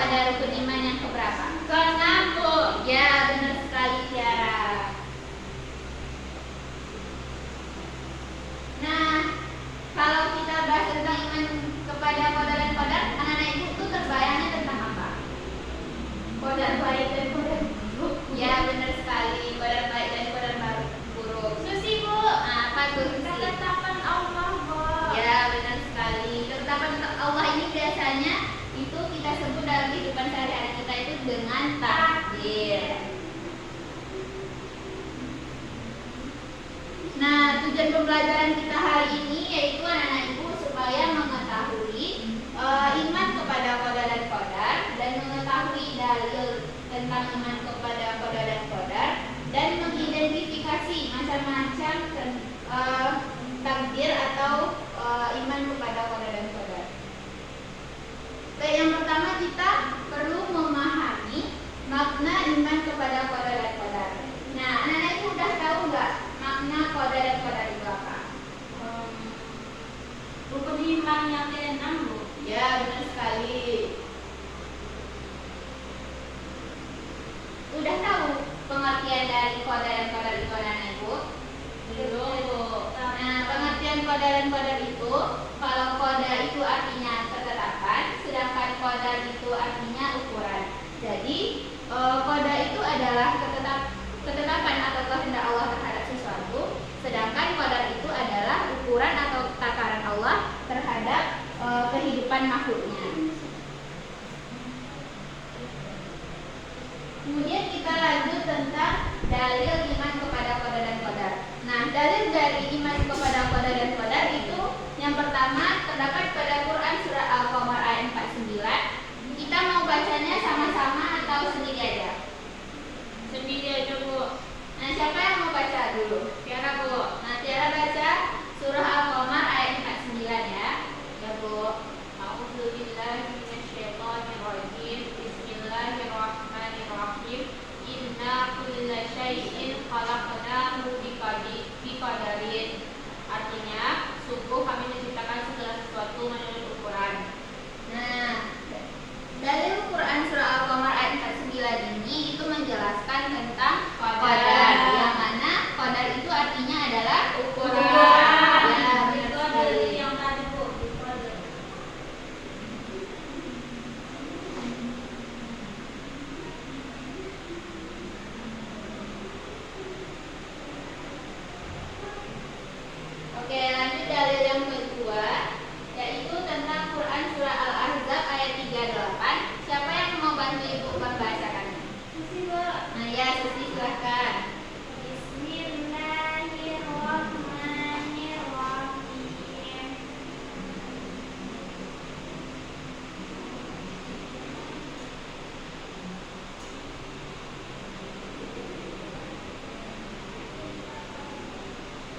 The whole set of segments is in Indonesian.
pada rukun iman yang keberapa? Keenam, Bu. Ya, benar sekali Tiara. Nah, kalau kita bahas tentang iman kepada qadar dan qadar, anak-anak ibu itu terbayangnya tentang apa? Qadar baik dan qadar buruk. Ya, benar sekali. Qadar baik dan qadar buruk. Susi, Bu. Apa tuh? Susi? Ketetapan Allah, Bu. Ya, benar sekali. Ketetapan Allah ini biasanya itu kita sebut dalam kehidupan sehari-hari kita itu dengan takdir. Nah, tujuan pembelajaran kita hari ini yaitu anak-anak ibu supaya mengetahui iman kepada qadar dan qadar dan mengetahui dalil tentang iman kepada qadar dan qadar dan mengidentifikasi macam-macam takdir atau iman kepada qadar dan qadar. Baik, yang pertama kita perlu memahami makna iman kepada qadar dan qadar. Nah, anak-anak ibu udah tahu nggak makna qadar dan qadar itu apa? Rukun iman yang ke-6, Bu. Ya, benar sekali. Udah tahu pengertian dari qadar dan qadar itu anak-anak ibu? Belum, Bu. Nah, pengertian qadar dan qadar itu, kalau qadar itu artinya ketetapan, sedangkan qadar itu artinya ukuran. Jadi, qadar itu adalah ketetapan atau kehendak Allah terhadap sesuatu, sedangkan qadar itu adalah ukuran atau takaran Allah terhadap kehidupan makhluknya. Kemudian kita lanjut tentang dalil iman kepada qadar dan qadar. Nah, dalil dari iman kepada qadar dan qadar itu yang pertama terdapat pada Quran surah Al-Qamar ayat 49. Kita mau bacanya sama-sama atau sendiri aja? Sendiri aja, Bu. Nah, siapa yang mau baca dulu? Tiara, Bu. Nah, Tiara baca surah Al-Qamar ayat 49 ya. Ya, Bu. A'udzubillahi minasyaitonirrajim. Bismillahirrahmanirrahim. Inna kulla syai'in khalaqnahu biqadarin. Artinya, sungguh kami menciptakan segala sesuatu menurut ukuran. Nah, dalil Quran surah Al-Qamar ayat 49 ini itu menjelaskan tentang qadar, yang mana qadar itu artinya adalah ukuran. Ya, benar Itu sekali. dari yang tadi, Bu. Oke, lanjut dalil yang kedua yaitu tentang Quran surah Al-Ahzab ayat 38. Siapa yang mau bantu Ibu membacakannya? Susi, Bu. Nah, ya, Susi silahkan. Bismillahirrahmanirrahim.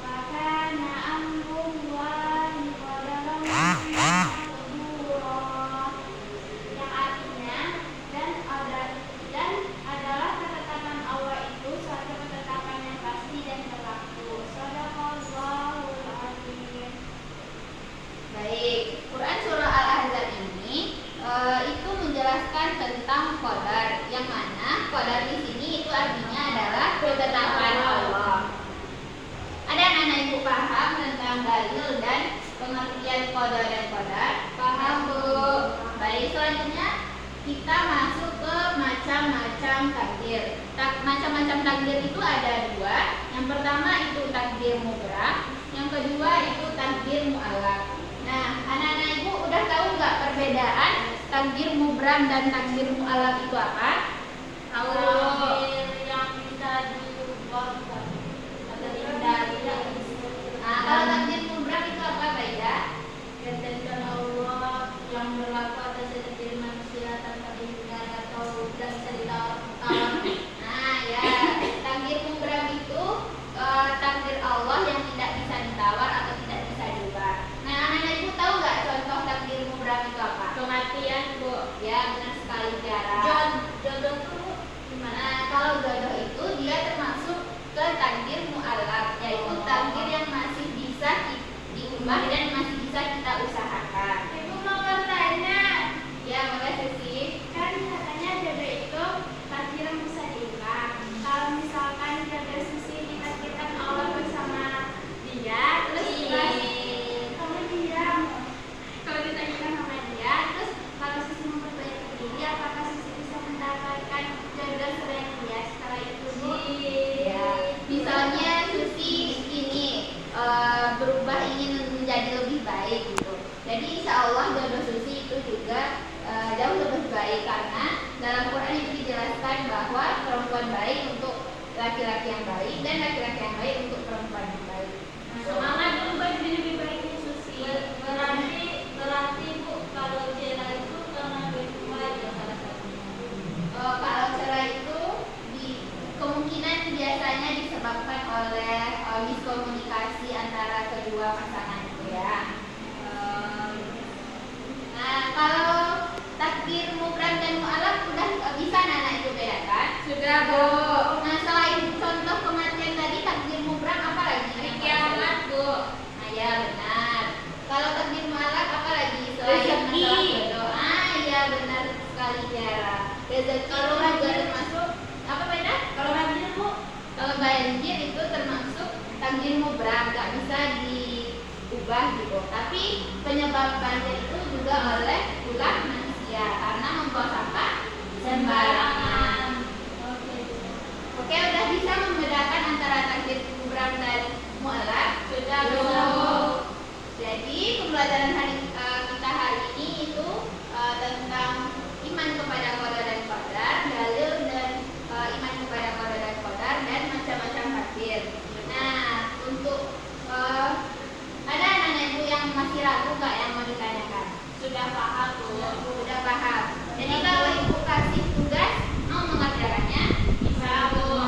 Wa kana amrullahi qadaran maqdura. Yang artinya dan adalah ketetapan Allah itu suatu ketetapan yang pasti dan berlaku. Shadaqallahul azim. Baik, Quran surah Al-Ahzab ini itu menjelaskan tentang qadar, yang mana qadar di sini itu artinya adalah ketetapan Allah. Ada anak-anak ibu paham tentang dalil dan pengertian qadar dan qadar? Paham, Bu? Baik, selanjutnya kita masuk ke macam-macam takdir. Macam-macam takdir itu ada dua. Yang pertama itu takdir mubram, yang kedua itu takdir mu'allaq. Nah, anak-anak ibu udah tahu nggak perbedaan takdir mubram dan takdir mu'allaq itu apa? Tahu? Takdir yang bisa diubah atau dihindari. Nah, kalau takdir mubram itu apa, Baida? Ketentuan Allah yang berlaku atas setiap diri manusia tanpa dihindari atau tidak bisa ditawar. Nah, ya, takdir mubram itu takdir Allah yang tidak bisa ditawar atau tidak bisa diubah. Nah, anak-anak ibu tahu nggak contoh takdir mubram itu apa? Kematian, Bu. Ya, benar sekali Tiara. Jodoh tuh gimana? Nah, kalau jodoh itu dia termasuk ke takdir mu'allaq, yaitu takdir yang masih bisa diubah dan masih bisa kita usahakan. Ibu mau bertanya. Ya, makasih sih. Kan disebabkan oleh miskomunikasi antara kedua pasangan itu ya. Nah, kalau takdir mubram dan mu'alaf udah bisa anak itu bedakan? Sudah, Bu. Nah, selain contoh kematian tadi, takdir mubram apa lagi? Hari kiamat, Bu. Nah, ya benar. Kalau takdir mu'alaf apa lagi selain Rezeki. masalah jodoh? Ah, ya benar sekali Tiara. Rezeki Kalau juga banjir, termasuk apa beda? Kalau banjir, Bu. Kalau banjir itu termasuk takdir mubram, nggak bisa diubah gitu. Tapi penyebab banjir itu juga oleh ulah manusia karena membuang sampah sembarangan. Oke, udah bisa membedakan antara takdir mubram dan mu'alaf? Sudah, Bu. Jadi pembelajaran kita hari ini itu tentang iman kepada qadar dan qadar, dalil dan iman kepada qadar dan qadar, dan macam-macam takdir. Nah, untuk ada anak-anak ibu yang masih ragu nggak yang mau ditanyakan? Sudah paham, Bu. Sudah paham. Jadi kalau ibu kasih tugas mau mengerjakannya, Bisa, Bu.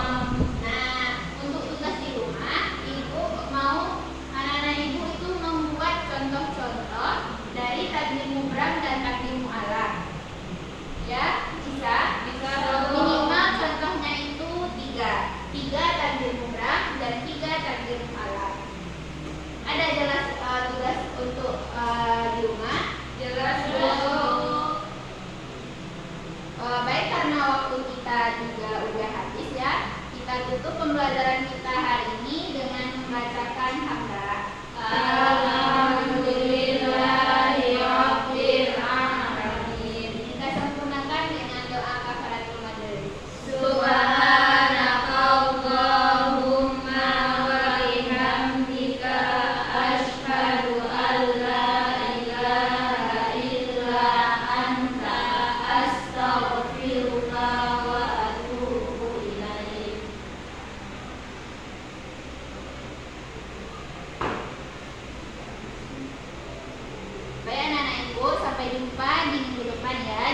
nah, untuk tugas di rumah, ibu mau anak-anak ibu itu membuat contoh-contoh dari takdir mubram dan takdir mu'alaf. Ya, bisa? Bisa, Bu. Minimal contohnya itu 3 takdir mubram dan 3 takdir mu'alaf. Ada jelas tugas untuk di rumah? Jelas, Bu. Baik, karena waktu kita juga udah habis ya, kita tutup pembelajaran kita hari ini dengan membacakan hamdalah. Alhamdulillahirabbil alamin. Kita sempurnakan dengan doa kafaratul majelis. Subhanakallahumma wa bihamdika asyhadu an la ilaha illa anta astaghfiruka wa atubu ilaik. Baik anak-anak ibu, sampai jumpa di minggu depan ya